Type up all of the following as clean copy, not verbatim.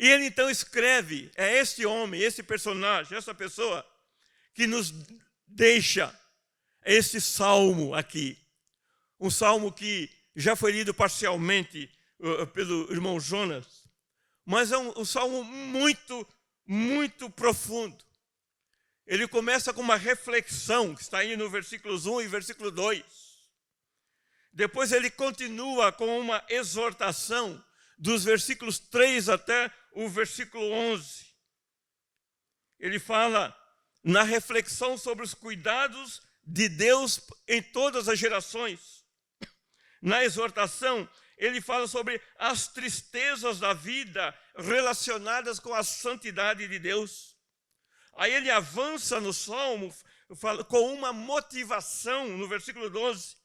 E ele então escreve, é este homem, esse personagem, essa pessoa, que nos deixa esse salmo aqui. Um salmo que já foi lido parcialmente pelo irmão Jonas, mas é um salmo muito, muito profundo. Ele começa com uma reflexão, que está aí no versículos 1 e versículo 2. Depois ele continua com uma exortação, dos versículos 3 até o versículo 11. Ele fala na reflexão sobre os cuidados de Deus em todas as gerações. Na exortação, ele fala sobre as tristezas da vida relacionadas com a santidade de Deus. Aí ele avança no Salmo com uma motivação, no versículo 12.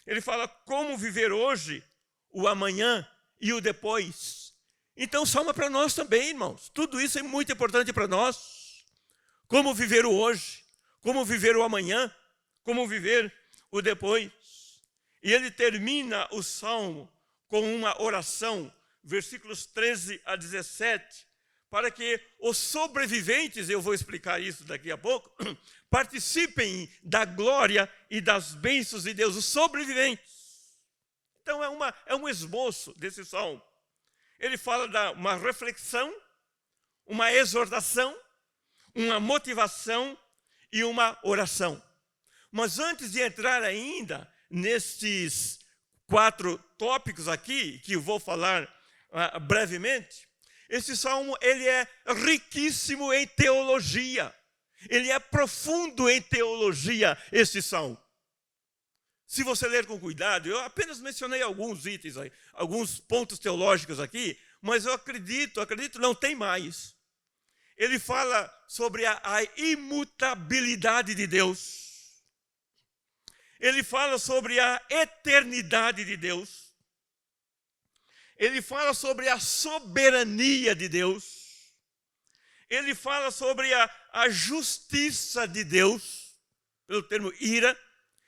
Ele fala como viver hoje, o amanhã e o depois. Então o Salmo é para nós também, irmãos. Tudo isso é muito importante para nós. Como viver o hoje, como viver o amanhã, como viver o depois. E ele termina o Salmo com uma oração, versículos 13 a 17, para que os sobreviventes, eu vou explicar isso daqui a pouco, participem da glória e das bênçãos de Deus, os sobreviventes. Então é um esboço desse salmo. Ele fala de uma reflexão, uma exortação, uma motivação e uma oração. Mas antes de entrar ainda nestes 4 tópicos aqui, que eu vou falar brevemente, esse salmo ele é riquíssimo em teologia. Ele é profundo em teologia, esse salmo. Se você ler com cuidado, eu apenas mencionei alguns itens, alguns pontos teológicos aqui, mas eu acredito, não tem mais. Ele fala sobre a imutabilidade de Deus. Ele fala sobre a eternidade de Deus. Ele fala sobre a soberania de Deus. Ele fala sobre a justiça de Deus, pelo termo ira,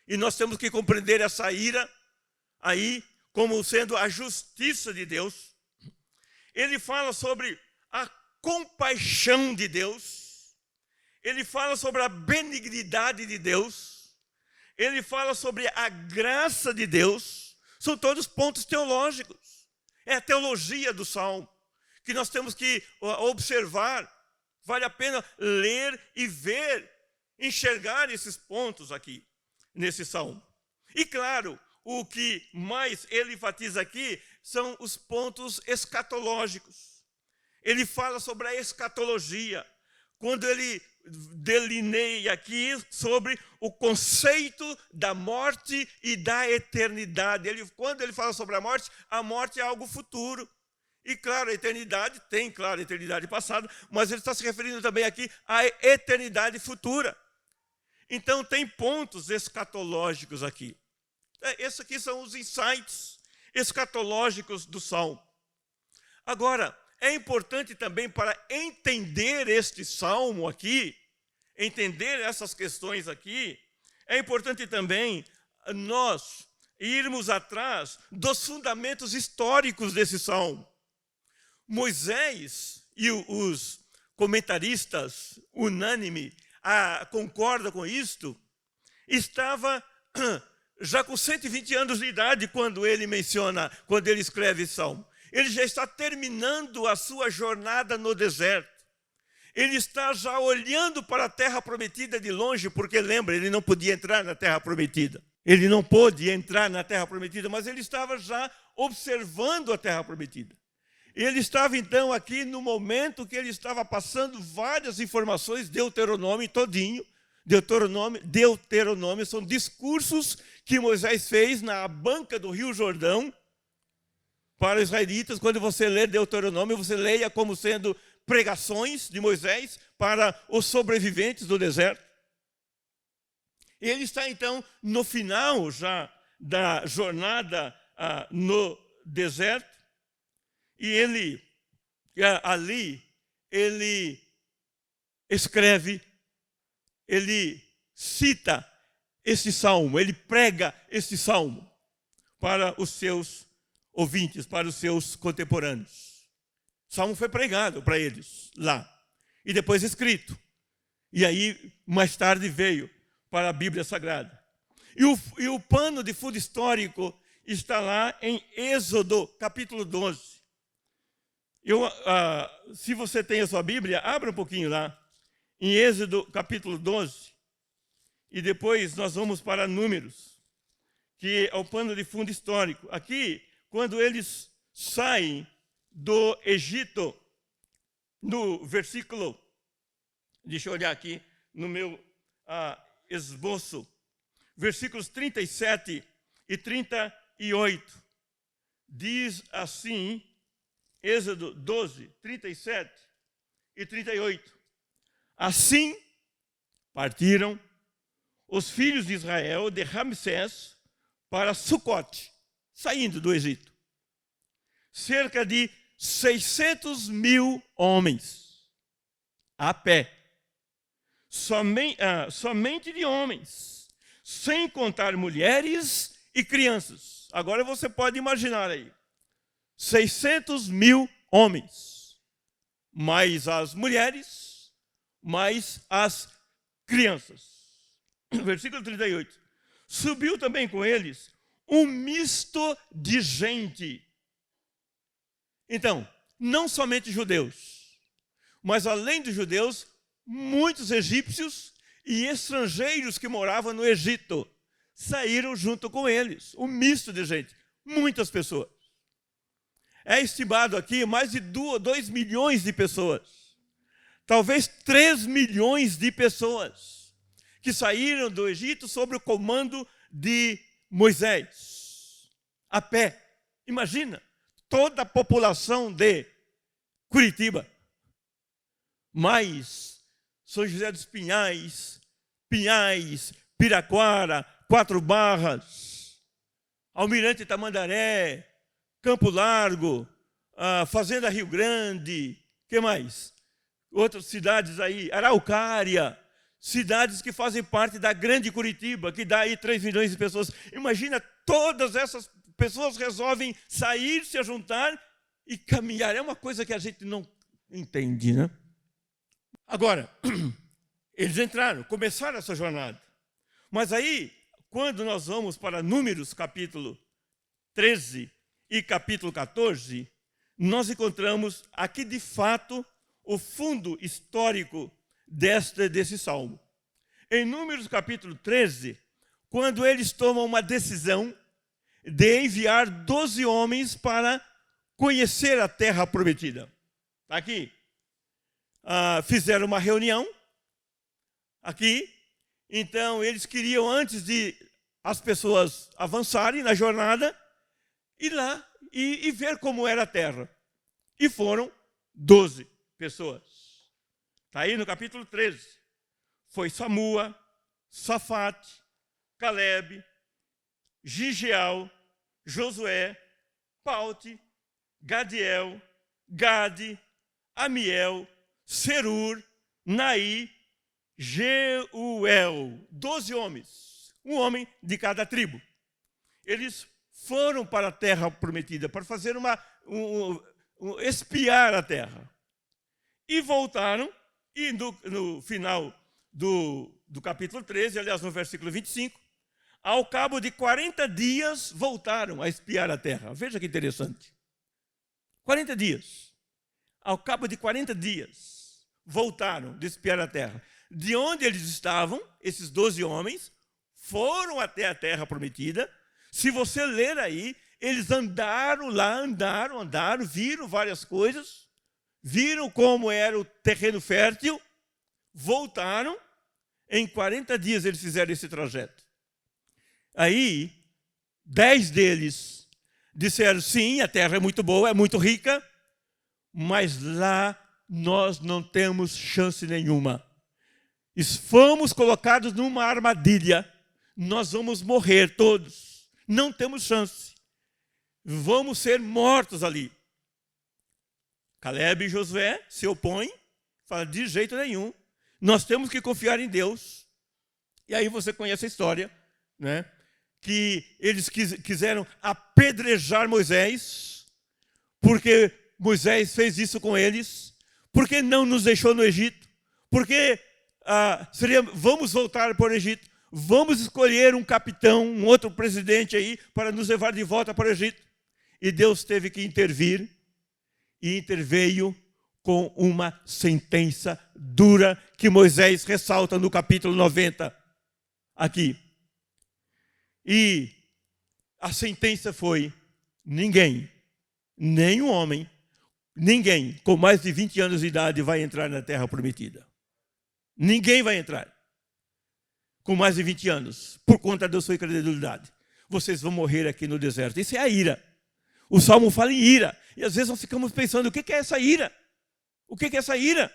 e nós temos que compreender essa ira aí como sendo a justiça de Deus. Ele fala sobre a compaixão de Deus. Ele fala sobre a benignidade de Deus. Ele fala sobre a graça de Deus. São todos pontos teológicos. É a teologia do Salmo, que nós temos que observar. Vale a pena ler e ver, enxergar esses pontos aqui, nesse Salmo. E claro, o que mais ele enfatiza aqui são os pontos escatológicos. Ele fala sobre a escatologia, quando ele delineia aqui sobre o conceito da morte e da eternidade. Quando ele fala sobre a morte é algo futuro. E claro, a eternidade tem, claro, a eternidade passada, mas ele está se referindo também aqui à eternidade futura. Então tem pontos escatológicos aqui. Esses aqui são os insights escatológicos do Salmo. Agora, é importante também para entender este Salmo aqui, entender essas questões aqui, é importante também nós irmos atrás dos fundamentos históricos desse Salmo. Moisés e os comentaristas unânime concordam com isto, estava já com 120 anos de idade quando ele escreve esse salmo. Ele já está terminando a sua jornada no deserto. Ele está já olhando para a terra prometida de longe, porque lembra, ele não podia entrar na terra prometida. Ele não pôde entrar na terra prometida, mas ele estava já observando a terra prometida. Ele estava então aqui no momento que ele estava passando várias informações, Deuteronômio todinho. Deuteronômio são discursos que Moisés fez na banca do Rio Jordão para os israelitas. Quando você lê Deuteronômio, você leia como sendo pregações de Moisés para os sobreviventes do deserto. Ele está então no final já da jornada no deserto. E ele escreve, ele cita esse salmo, ele prega esse salmo para os seus ouvintes, para os seus contemporâneos. O salmo foi pregado para eles lá. E depois escrito. E aí, mais tarde, veio para a Bíblia Sagrada. E o pano de fundo histórico está lá em Êxodo, capítulo 12. Se você tem a sua Bíblia, abra um pouquinho lá. Em Êxodo, capítulo 12. E depois nós vamos para Números, que é o pano de fundo histórico. Aqui, quando eles saem do Egito, no versículo, deixa eu olhar aqui no meu esboço, versículos 37 e 38, diz assim, Êxodo 12, 37 e 38. Assim partiram os filhos de Israel de Ramsés para Sucote, saindo do Egito. Cerca de 600.000 homens, a pé, somente de homens, sem contar mulheres e crianças. Agora você pode imaginar aí, 600.000 homens, mais as mulheres, mais as crianças. Versículo 38. Subiu também com eles um misto de gente. Então, não somente judeus, mas além dos judeus, muitos egípcios e estrangeiros que moravam no Egito saíram junto com eles. Um misto de gente, muitas pessoas. É estimado aqui mais de 2 milhões de pessoas. Talvez 3 milhões de pessoas que saíram do Egito sob o comando de Moisés, a pé. Imagina, toda a população de Curitiba, mais São José dos Pinhais, Piraquara, 4 Barras, Almirante Tamandaré, Campo Largo, Fazenda Rio Grande, que mais? Outras cidades aí, Araucária, cidades que fazem parte da grande Curitiba, que dá aí 3 milhões de pessoas. Imagina, todas essas pessoas resolvem sair, se juntar e caminhar. É uma coisa que a gente não entende, né? Agora, eles entraram, começaram essa jornada. Mas aí, quando nós vamos para Números, capítulo 13 e capítulo 14, nós encontramos aqui, de fato, o fundo histórico desse salmo. Em Números, capítulo 13, quando eles tomam uma decisão de enviar 12 homens para conhecer a terra prometida. Aqui, fizeram uma reunião, aqui, então eles queriam, antes de as pessoas avançarem na jornada, ir lá e ver como era a terra. E foram 12 pessoas. Está aí no capítulo 13. Foi Samua, Safate, Calebe, Gigeal, Josué, Paute, Gadiel, Gade, Amiel, Serur, Naí, Jeuel. 12 homens, um homem de cada tribo. Eles foram para a terra prometida para fazer espiar a terra. E voltaram, e no final do capítulo 13, aliás, no versículo 25, ao cabo de 40 dias, voltaram a espiar a terra. Veja que interessante. 40 dias. Ao cabo de 40 dias, voltaram de espiar a terra. De onde eles estavam, esses 12 homens, foram até a terra prometida. Se você ler aí, eles andaram lá, andaram, viram várias coisas, viram como era o terreno fértil, voltaram. Em 40 dias eles fizeram esse trajeto. Aí, 10 deles disseram, sim, a terra é muito boa, é muito rica, mas lá nós não temos chance nenhuma. Fomos colocados numa armadilha, nós vamos morrer todos, não temos chance, vamos ser mortos ali. Calebe e Josué se opõem, falam, de jeito nenhum, nós temos que confiar em Deus. E aí você conhece a história, né? Que eles quiseram apedrejar Moisés, porque Moisés fez isso com eles? Por que não nos deixou no Egito? Por que vamos voltar para o Egito? Vamos escolher um capitão, um outro presidente aí, para nos levar de volta para o Egito. E Deus teve que intervir, e interveio com uma sentença dura que Moisés ressalta no capítulo 90, aqui. E a sentença foi: ninguém, nenhum homem, ninguém com mais de 20 anos de idade vai entrar na terra prometida. Ninguém vai entrar com mais de 20 anos, por conta da sua incredulidade. Vocês vão morrer aqui no deserto. Isso é a ira. O Salmo fala em ira. E às vezes nós ficamos pensando, o que é essa ira? O que é essa ira?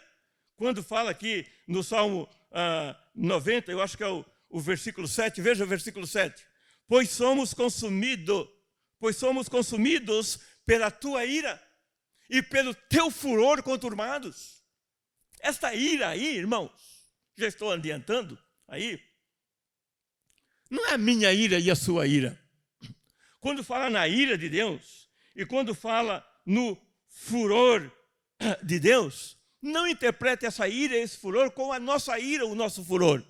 Quando fala aqui no Salmo 90, eu acho que é o versículo 7, veja o versículo 7. Pois somos consumidos pela tua ira e pelo teu furor conturbados. Esta ira aí, irmãos, já estou adiantando aí, não é a minha ira e a sua ira. Quando fala na ira de Deus e quando fala no furor de Deus, não interprete essa ira, esse furor, com a nossa ira, o nosso furor.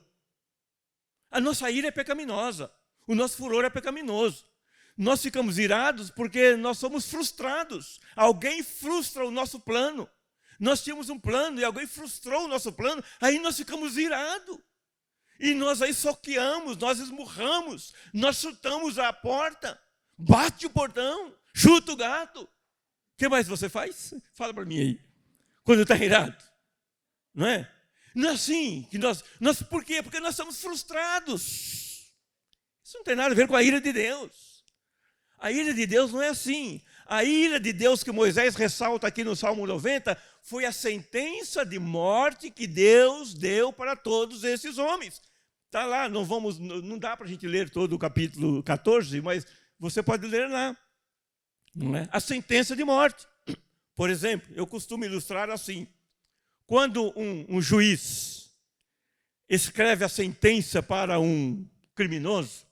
A nossa ira é pecaminosa, o nosso furor é pecaminoso. Nós ficamos irados porque nós somos frustrados. Alguém frustra o nosso plano. Nós tínhamos um plano e alguém frustrou o nosso plano, aí nós ficamos irados. E nós aí soqueamos, nós esmurramos, nós chutamos a porta, bate o portão, chuta o gato. O que mais você faz? Fala para mim aí. Quando está irado. Não é? Não é assim que nós... Por quê? Porque nós estamos frustrados. Isso não tem nada a ver com a ira de Deus. A ira de Deus não é assim. A ira de Deus que Moisés ressalta aqui no Salmo 90 foi a sentença de morte que Deus deu para todos esses homens. Está lá, não dá para a gente ler todo o capítulo 14, mas você pode ler lá. Não é? A sentença de morte. Por exemplo, eu costumo ilustrar assim. Quando um juiz escreve a sentença para um criminoso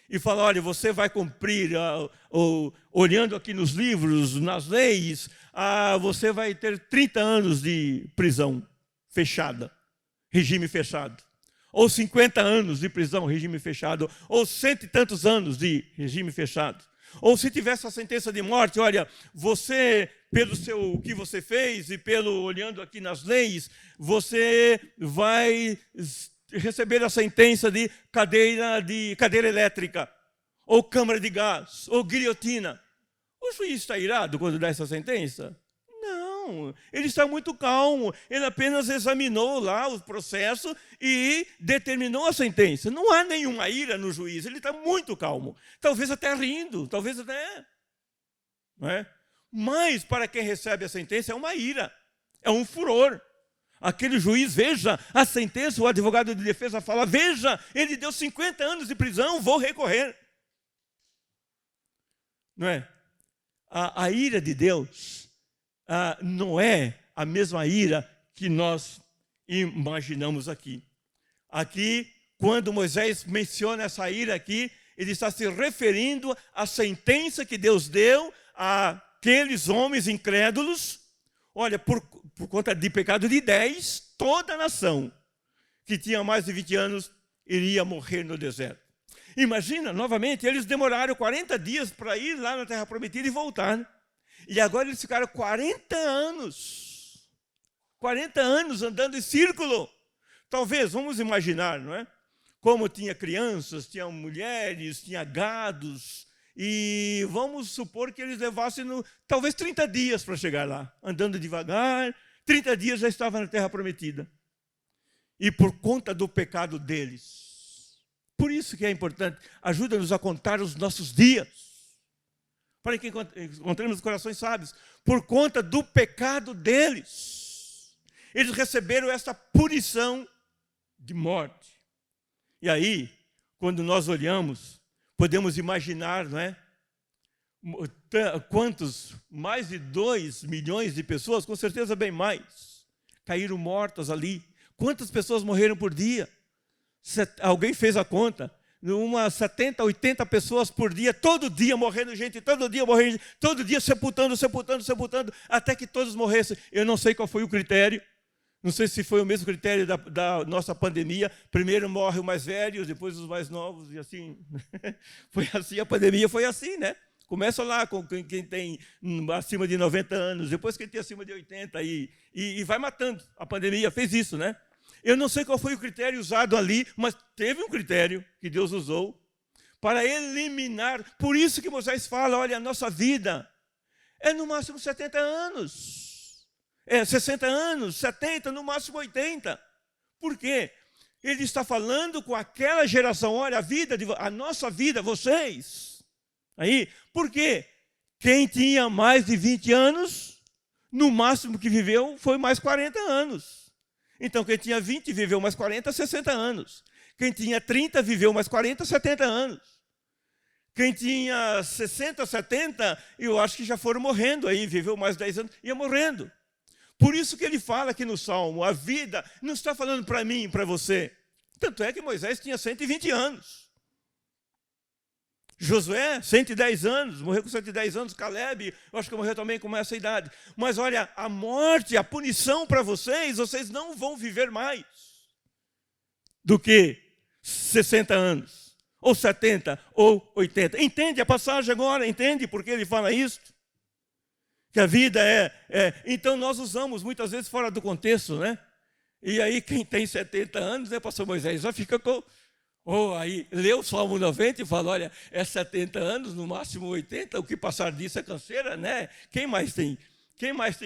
e fala, olha, você vai cumprir, olhando aqui nos livros, nas leis, você vai ter 30 anos de prisão fechada, regime fechado. Ou 50 anos de prisão, regime fechado. Ou 100 e tantos anos de regime fechado. Ou se tivesse a sentença de morte, olha, você, o que você fez e olhando aqui nas leis, você vai receber a sentença de cadeira elétrica, ou câmara de gás, ou guilhotina. O juiz está irado quando dá essa sentença? Não, ele está muito calmo, ele apenas examinou lá o processo e determinou a sentença. Não há nenhuma ira no juiz, ele está muito calmo, talvez até rindo, talvez até... Não é? Mas para quem recebe a sentença é uma ira, é um furor. Aquele juiz, veja a sentença, o advogado de defesa fala, veja, ele deu 50 anos de prisão, vou recorrer. Não é? A ira de Deus não é a mesma ira que nós imaginamos aqui. Aqui, quando Moisés menciona essa ira aqui, ele está se referindo à sentença que Deus deu àqueles homens incrédulos. Olha, por conta de pecado de 10, toda a nação que tinha mais de 20 anos iria morrer no deserto. Imagina, novamente, eles demoraram 40 dias para ir lá na Terra Prometida e voltar. Né? E agora eles ficaram 40 anos andando em círculo. Talvez, vamos imaginar, não é? Como tinha crianças, tinha mulheres, tinha gados, e vamos supor que eles levassem talvez 30 dias para chegar lá, andando devagar, 30 dias já estavam na Terra Prometida. E por conta do pecado deles, por isso que é importante, ajuda-nos a contar os nossos dias, para que encontremos corações sábios. Por conta do pecado deles, eles receberam essa punição de morte. E aí, quando nós olhamos, podemos imaginar, não é? Quantos, mais de 2 milhões de pessoas, com certeza bem mais, caíram mortas ali. Quantas pessoas morreram por dia? Alguém fez a conta? umas 70, 80 pessoas por dia, todo dia morrendo gente, todo dia morrendo gente, todo dia sepultando, até que todos morressem. Eu não sei qual foi o critério, não sei se foi o mesmo critério da nossa pandemia. Primeiro morrem os mais velhos, depois os mais novos, e assim. Foi assim, a pandemia foi assim, né? Começa lá com quem tem acima de 90 anos, depois quem tem acima de 80, e vai matando. A pandemia fez isso, né? Eu não sei qual foi o critério usado ali, mas teve um critério que Deus usou para eliminar. Por isso que Moisés fala, olha, a nossa vida é no máximo 70 anos. 60 anos, 70, no máximo 80. Por quê? Ele está falando com aquela geração, olha, a nossa vida, vocês. Aí, por quê? Quem tinha mais de 20 anos, no máximo que viveu foi mais 40 anos. Então, quem tinha 20 viveu mais 40, 60 anos. Quem tinha 30 viveu mais 40, 70 anos. Quem tinha 60, 70, eu acho que já foram morrendo aí, viveu mais 10 anos, ia morrendo. Por isso que ele fala aqui no Salmo, a vida não está falando para mim e para você. Tanto é que Moisés tinha 120 anos. Josué, 110 anos, morreu com 110 anos. Caleb, eu acho que morreu também com essa idade. Mas olha, a morte, a punição para vocês não vão viver mais do que 60 anos, ou 70, ou 80. Entende a passagem agora? Entende por que ele fala isso? Que a vida Então nós usamos muitas vezes fora do contexto, né? E aí quem tem 70 anos, né, pastor Moisés, já fica com... Ou aí, lê o Salmo 90 e fala, olha, 70 anos, no máximo 80, o que passar disso é canseira, né? Quem mais tem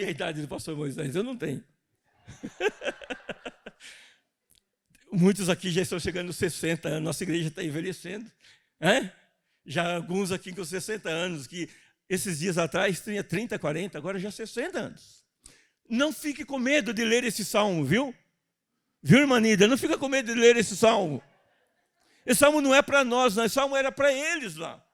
a idade do pastor Moisés? Eu não tenho. Muitos aqui já estão chegando aos 60 anos, nossa igreja está envelhecendo. Né? Já alguns aqui com 60 anos, que esses dias atrás tinha 30, 40, agora já 60 anos. Não fique com medo de ler esse Salmo, viu? Viu, irmã Nida? Não fica com medo de ler esse Salmo. Esse salmo não é para nós, esse salmo era para eles lá.